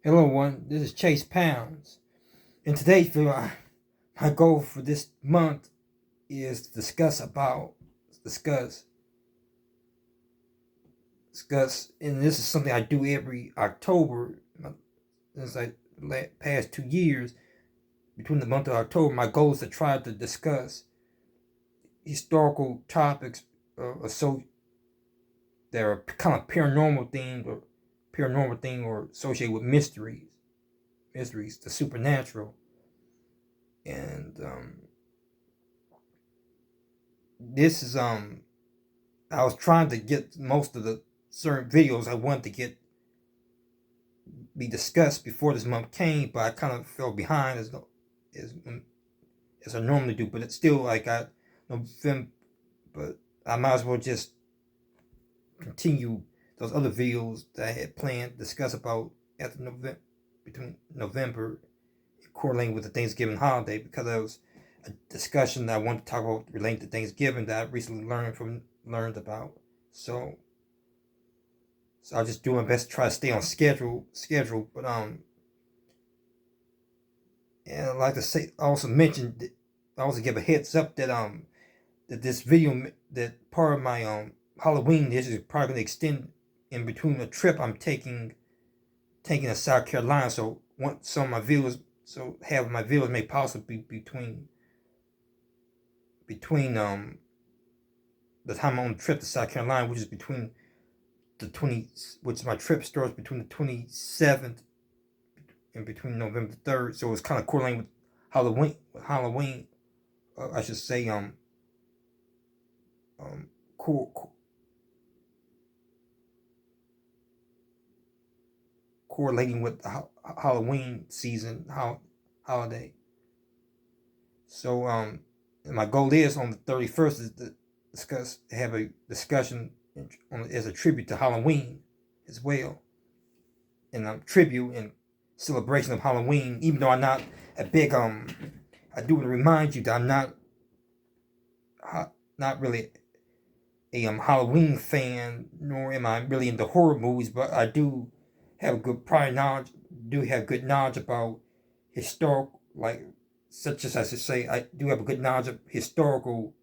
Hello, everyone. This is Chase Pounds. In today's video, my goal for this month is to discuss, and this is something I do every October. Since past 2 years, between the month of October, my goal is to try to discuss historical topics, so that are kind of paranormal thing, or associated with mysteries, the supernatural, and this is I was trying to get most of the certain videos I wanted to get be discussed before this month came, but I kind of fell behind as as I normally do. But it's still like I November, but I might as well just continue those other videos that I had planned to discuss about after November, between November, correlating with the Thanksgiving holiday, because there was a discussion that I wanted to talk about relating to Thanksgiving that I recently learned about. So I'll just do my best to try to stay on schedule. But and I'd like to say, also mention, I also give a heads up that that this video, that part of my Halloween, this is probably gonna extend in between a trip I'm taking to South Carolina. So want some of my viewers, so have my viewers may possibly be between the time I'm on the trip to South Carolina, which is between the 20, which my trip starts between the 27th and between November 3rd. So it's kind of correlating with Halloween, I should say, um, co- correlating with the Halloween season, holiday. So my goal is on the 31st is to have a discussion as a tribute to Halloween as well, and tribute and celebration of Halloween. Even though I'm not a big I do want to remind you that I'm not really a Halloween fan, nor am I really into horror movies, but I do have good prior knowledge. Do have good knowledge about historical, like, such as I should say, I do have a good knowledge of historical,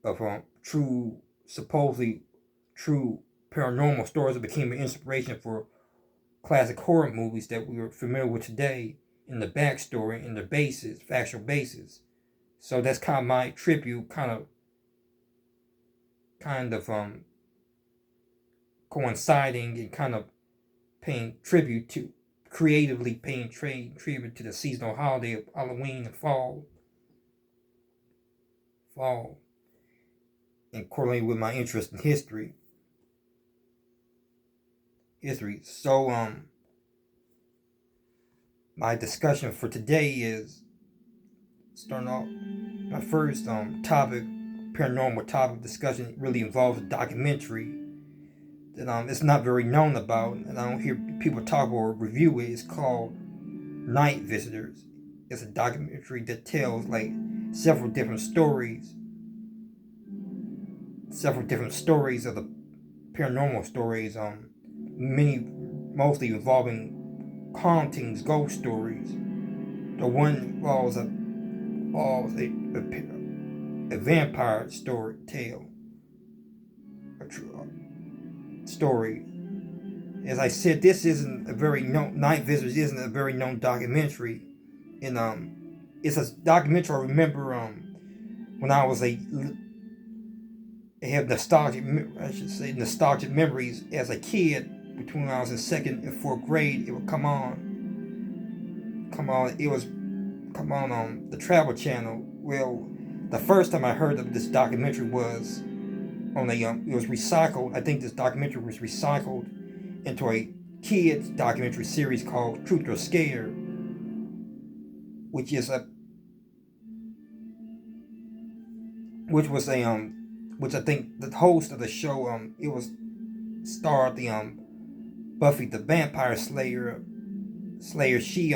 of true, supposedly true paranormal stories that became an inspiration for classic horror movies that we are familiar with today, in the backstory, in the basis, factual basis. So that's kind of my tribute, kind of coinciding and kind of paying tribute to, creatively paying tribute to the seasonal holiday of Halloween and fall, and correlating with my interest in history. So my discussion for today is starting off my first topic, paranormal topic discussion, really involves a documentary that it's not very known about, and I don't hear people talk or review it. It's called Night Visitors. It's a documentary that tells like several different stories, of the paranormal stories. Many mostly involving hauntings, ghost stories. The one involves a vampire story. As I said, this isn't a very known, Night Visitors isn't a very known documentary, and it's a documentary I remember when I was I have nostalgic memories as a kid. Between when I was in second and fourth grade, it would it was come on the Travel Channel. Well, the first time I heard of this documentary was on it was recycled. I think this documentary was recycled into a kids documentary series called Truth or Scare, which is a which was a which I think the host of the show, it was starred the Buffy the Vampire Slayer. She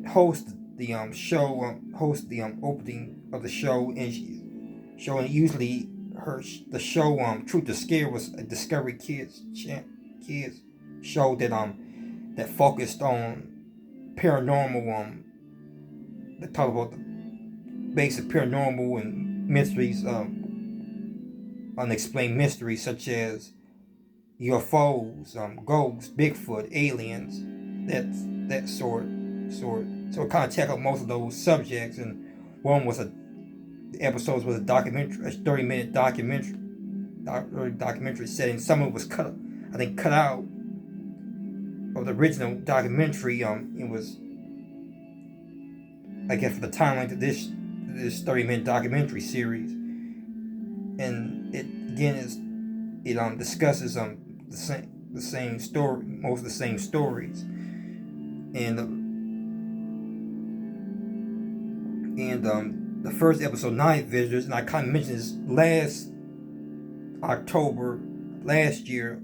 hosted the opening of the show, and usually the show Truth or Scare was a Discovery kids show that focused on paranormal that talk about the basic paranormal and mysteries, unexplained mysteries such as UFOs, ghosts, Bigfoot, aliens, that sort. So it kind of tackled most of those subjects, and one was the episodes was a documentary, a 30-minute documentary setting. Some of it was cut out of the original documentary. It was, I guess, for the timeline of this 30-minute documentary series, and it again discusses the same story, most of the same stories, and the first episode, Night Visitors, and I kind of mentioned this last October last year.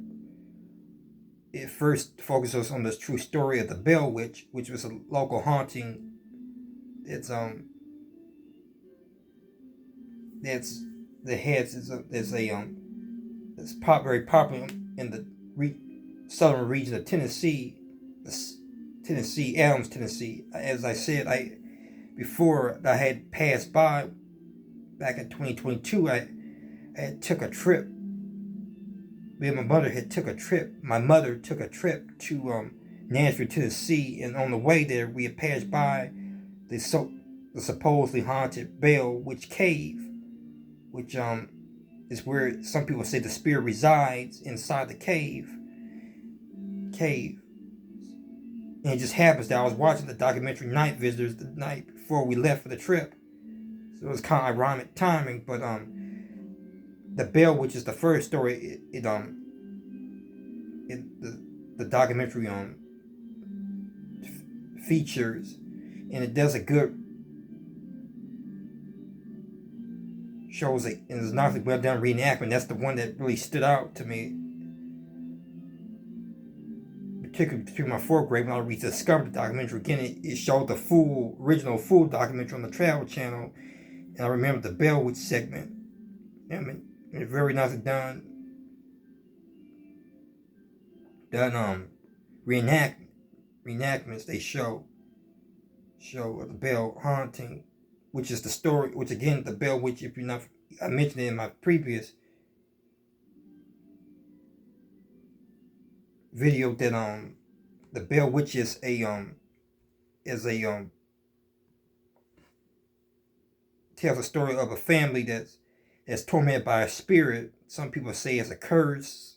It first focuses on this true story of the Bell Witch, which was a local haunting. It's very popular in the southern region of Tennessee, Adams, Tennessee. As I said, before I had passed by back in 2022, I took a trip. Me and my mother took a trip. My mother took a trip to Nashville, Tennessee, and on the way there, we had passed by the supposedly haunted Bell Witch Cave, which is where some people say the spirit resides inside the cave. And it just happens that I was watching the documentary Night Visitors the night before we left for the trip, so it was kind of ironic timing. But the Bell Witch is the first story. The documentary features, and it does a good shows it, and it's not well done reenactment. That's the one that really stood out to me, particularly between my fourth grade when I rediscovered the documentary again. It showed the original documentary on the Travel Channel, and I remember the Bell Witch segment. I mean, very nicely done reenactments. They show the Bell haunting, which is the story. Which again, the Bell Witch. If you're not, I mentioned it in my previous video that the Bell Witch is tells a story of a family that's tormented by a spirit. Some people say it's a curse.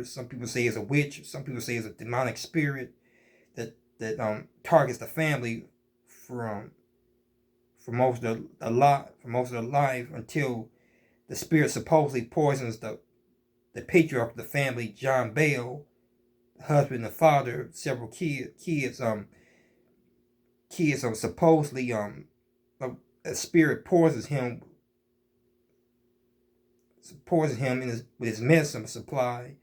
Some people say it's a witch. Some people say it's a demonic spirit that targets the family for most of their life until the spirit supposedly poisons the patriarch of the family, John Bell, the husband and father, several kids. Supposedly a spirit poisons him with his medicine supply.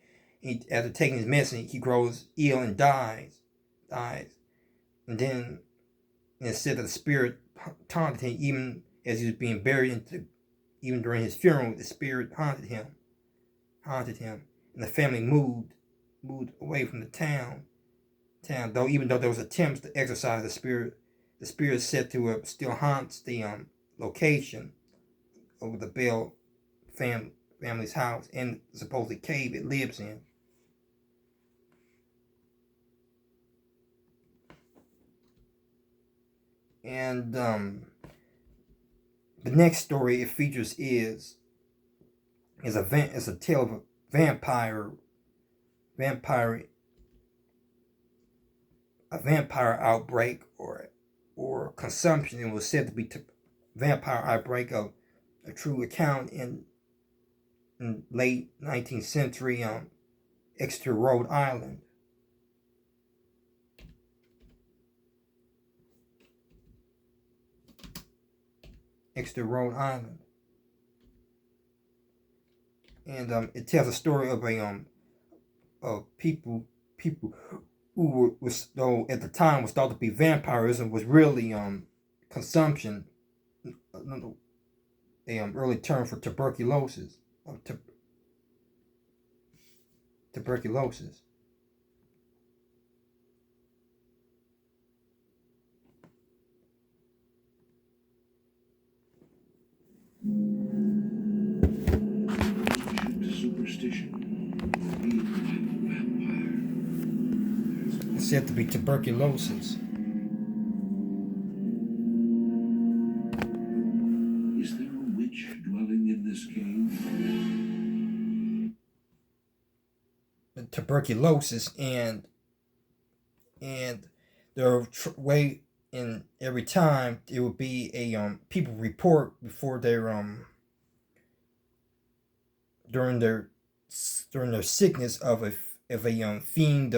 After taking his medicine, he grows ill and dies. And then, instead of the spirit taunted him, even as he was being buried, even during his funeral, the spirit haunted him. And the family moved away from the town. Though even though there was attempts to exorcise the spirit is said to still haunts the location of the Bell family's house and the supposedly cave it lives in. And the next story it features is a tale of a vampire outbreak or consumption. It was said to be vampire outbreak of a true account in late 19th century Exeter, Rhode Island. And it tells a story of people who was, though at the time was thought to be vampirism, was really consumption, a early term for tuberculosis. of tuberculosis. Superstition or real life vampire. It's said to be tuberculosis. Is there a witch dwelling in this cave? Tuberculosis, and the way in every time it would be a people report before their during their sickness of a fiend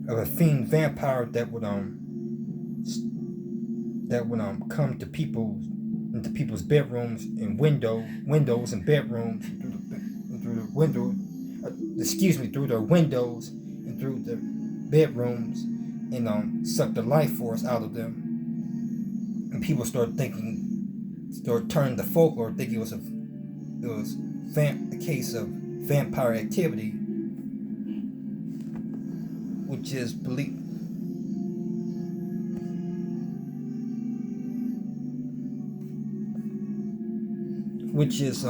of a fiend vampire that would come to into people's bedrooms and windows and bedrooms and through the window excuse me through their windows and through the bedrooms and suck the life force out of them, and people start turning to folklore, thinking it was a case of vampire activity, which is believed which is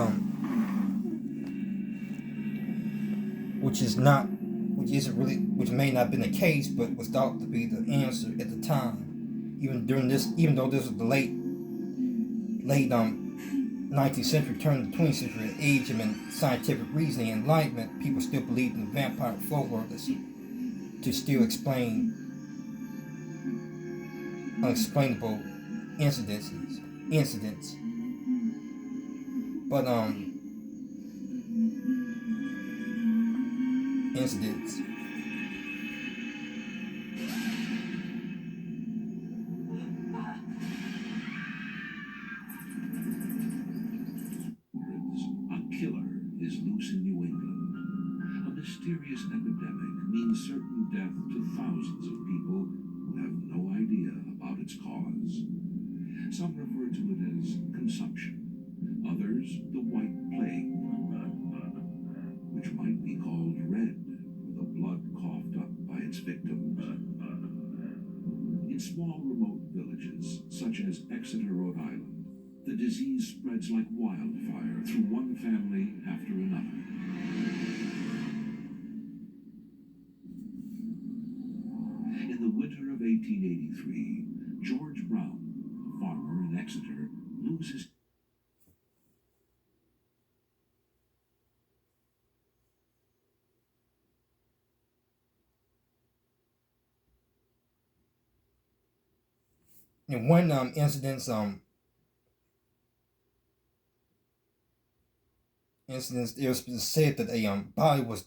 which is not which isn't really which may not have been the case, but was thought to be the answer at the time. Even though this was the late 19th century, turn to the 20th century, an age of scientific reasoning and enlightenment, people still believed in vampire folklore to still explain unexplainable incidents. But incidents. A killer is loose in New England. A mysterious epidemic means certain death to thousands of people who have no idea about its cause. Some refer to it as consumption, others the White Plague, which might be called red for the blood coughed up by its victims. In small remote villages, such as Exeter, Rhode Island, the disease spreads like wildfire through one family after another. In the winter of 1883, George Brown, a farmer in Exeter, loses. In one incidents, it was said that a body was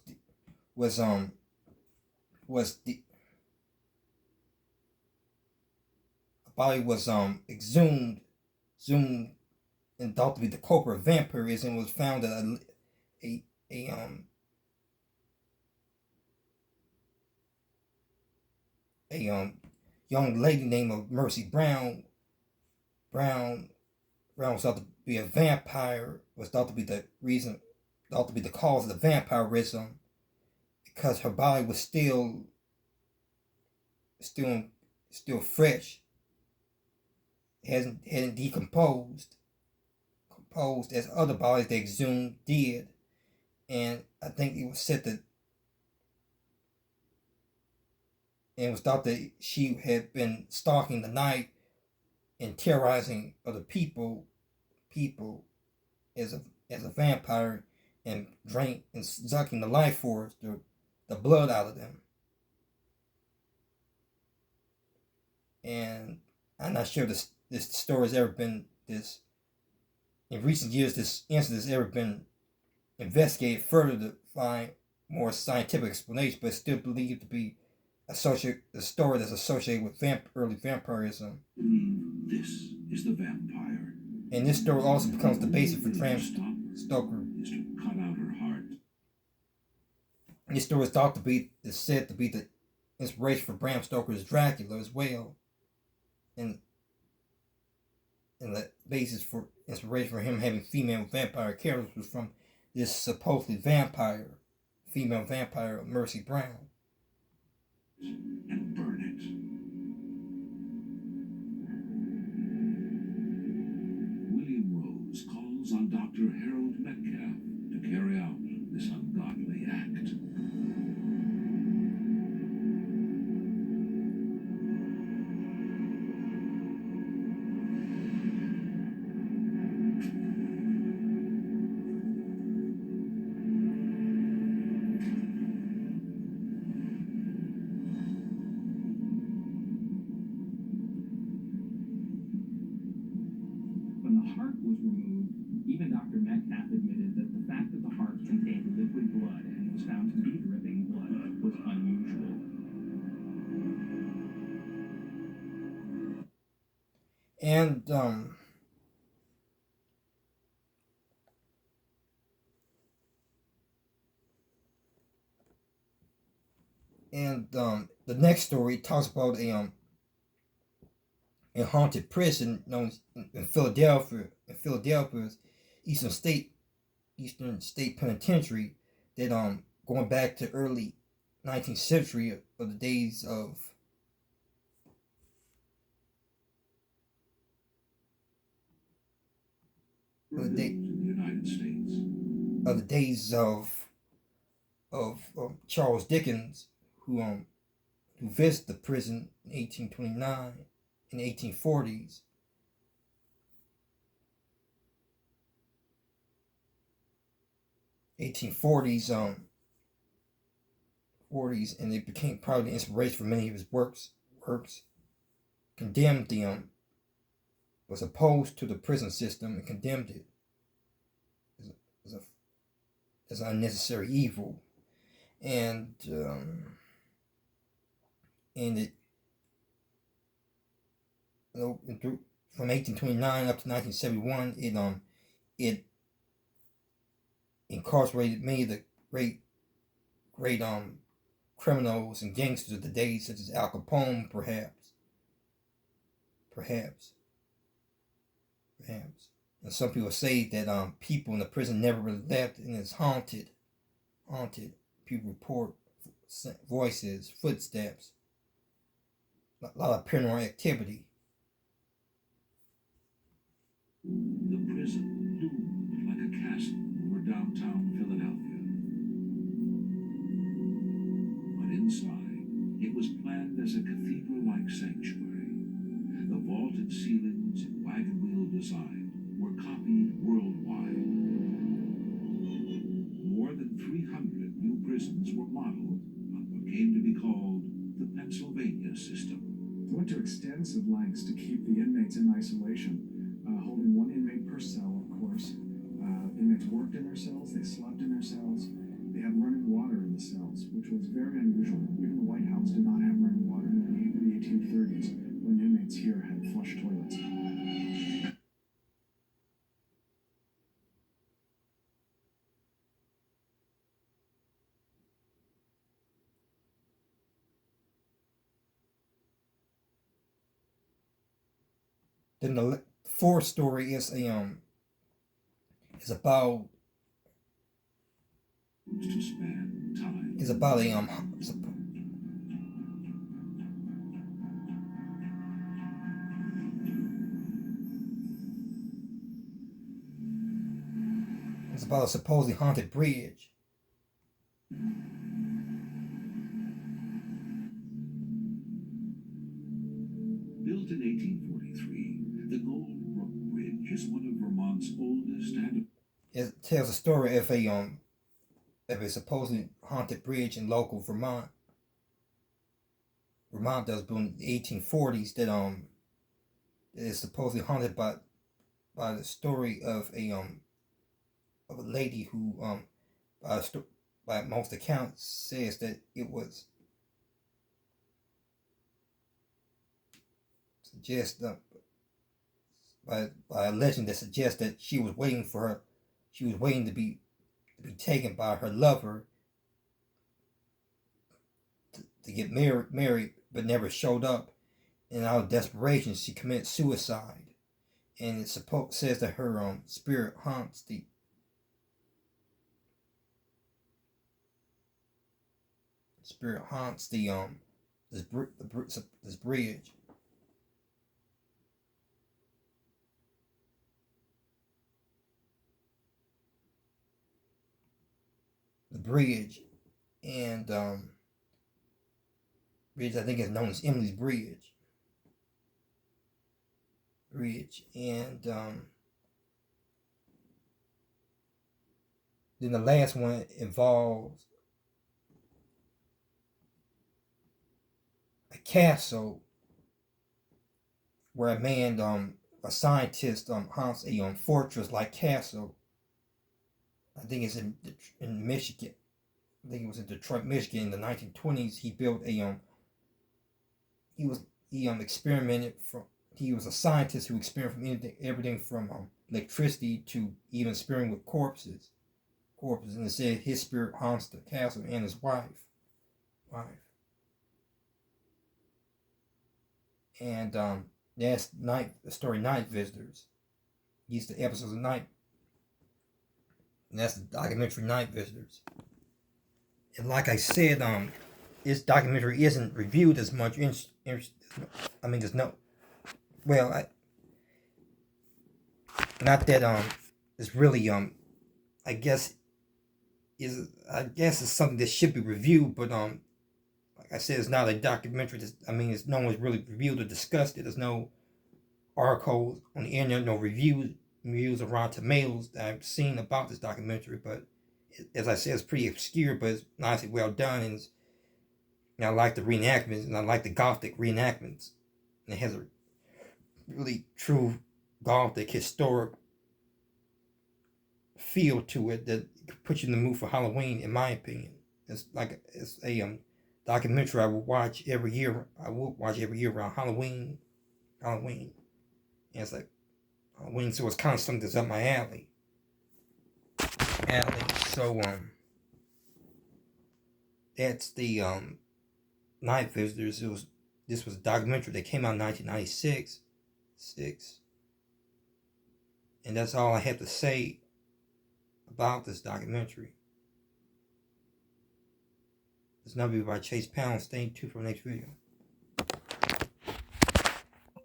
was the body was exhumed and thought to be the culprit of vampirism, was found that a a um a young lady named of Mercy Brown Brown was thought to be a vampire, was thought to be the reason, thought to be the cause of the vampirism, because her body was still still fresh, hadn't composed as other bodies they exhumed did. And I think it was said that, and it was thought that she had been stalking the night and terrorizing other people as a vampire, and drank and sucking the life force, the blood out of them. And I'm not sure this story has ever been this in recent years. This incident has ever been investigated further to find more scientific explanation, but it's still believed to be a story that's associated with early vampirism. This is the vampire. And this story also becomes the basis for Bram Stoker. Is to cut out her heart. This story is said to be the inspiration for Bram Stoker's Dracula as well, and the basis for inspiration for him having female vampire characters was from this supposedly female vampire Mercy Brown. and burn it. William Rose calls on Dr. Harold Metcalf to carry out this ungodly act. When the heart was removed, even Dr. Metcalf admitted that the fact that the heart contained liquid blood and was found to be dripping blood was unusual. And the next story talks about a haunted prison known in Philadelphia's Eastern State Eastern State Penitentiary that going back to early 19th century of the days Were built in the United States. of the days of Charles Dickens, who visited the prison in 1829 and 1840s. 1840s 40s, and it became probably the inspiration for many of his works. Condemned the was opposed to the prison system and condemned it as, as, a, as an unnecessary evil, and it from 1829 up to 1971, it incarcerated many of the great criminals and gangsters of the day, such as Al Capone, perhaps. And some people say that people in the prison never really left, and it's haunted. People report voices, footsteps, a lot of paranormal activity. The prison loomed like a castle over downtown Philadelphia. But inside, it was planned as a cathedral-like sanctuary. The vaulted ceilings and wagon wheel design were copied worldwide. More than 300 new prisons were modeled on what came to be called the Pennsylvania system. Went to extensive lengths to keep the inmates in isolation, holding one inmate per cell, of course. Inmates worked in their cells, they slept in their cells, they had running water in the cells, which was very unusual. Even the White House did not have running water in the 1830s, when inmates here had flush toilets. Then the fourth story is is about To span time. is about a it's about a supposedly haunted bridge. Built in 1843, the Golden Brook Bridge is one of Vermont's oldest and It tells a story of a supposedly haunted bridge in local Vermont. Vermont that was built in the 1840s that is supposedly haunted by the story of a lady who by most accounts says that it was suggest by a legend that suggests that she was waiting to be taken by her lover to get married, but never showed up. And out of desperation, she committed suicide. And it says that her spirit haunts the this bridge. The bridge, and bridge I think is known as Emily's Bridge. And then the last one involves a castle where a scientist haunts a fortress-like castle. I think it's in Michigan. I think it was in Detroit, Michigan, in the 1920s. He built he experimented from. He was a scientist who experimented from everything from electricity to even experimenting with corpses. And it said his spirit haunts the castle and his wife. And that's the story Night Vistors. These are the episodes of Night. And that's the documentary Night Vistors. And like I said, this documentary isn't reviewed as much. I mean, there's no. Well, not that it's really I guess it's something that should be reviewed, but like I said, it's not a documentary. It's no one's really reviewed or discussed it. There's no articles on the internet, no reviews around Tomatoes that I've seen about this documentary. But as I said, it's pretty obscure, but it's nicely well done, and I like the reenactments, and I like the Gothic reenactments. And it has a really true Gothic historic feel to it that puts you in the mood for Halloween, in my opinion. It's a documentary I will watch every year. Around Halloween. And it's like Halloween, so it's kind of something that's up my alley. So that's the Night Visitors. This was a documentary that came out in 1996. And that's all I have to say about this documentary. This is another video by Chase Pound. Stay tuned for the next video.